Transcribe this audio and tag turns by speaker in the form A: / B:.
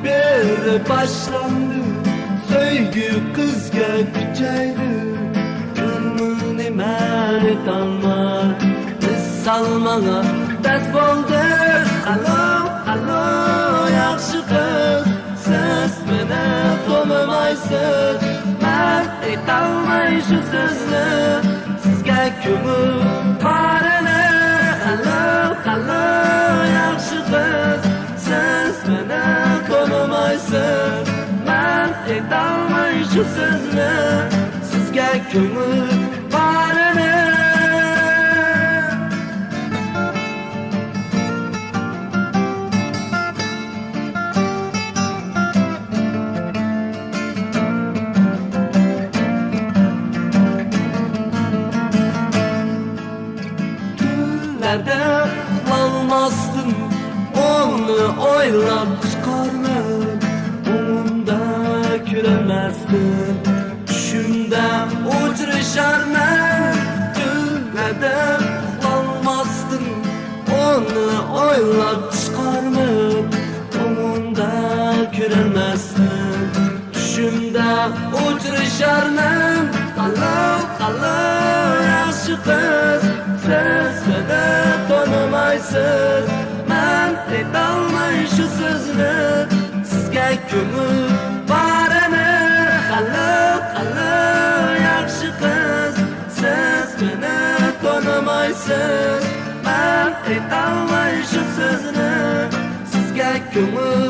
A: beri başlandı, söygü kızga kuchaydi. Ko'nglimni mani tanma, salmaga dast bo'ldi. Allo, yaxshi qiz, siz meni to'lamaysiz. Men aytolmay shu sizni, sizga ko'ngil qorini. Allo, yaxshi qiz, siz meni to'lamaysiz. Men aytolmay shu sizni, sizga ko'ngil qorini. Olmasdım, onu oylab çıkarmam. Umumda göremezdim, düşümde uçuruşarmam. Günlerde olmazdım, onu oylab çıkarmam. Umumda göremezdim, düşümde uçuruşarmam. Allo, yaxshi qiz, siz meni tanımaysiz. Men aytolmay shu sizni, sizga ko'ngil borini. Allo, yaxshi qiz, siz meni tanımaysiz. Men aytolmay shu sizni, sizga ko'ngil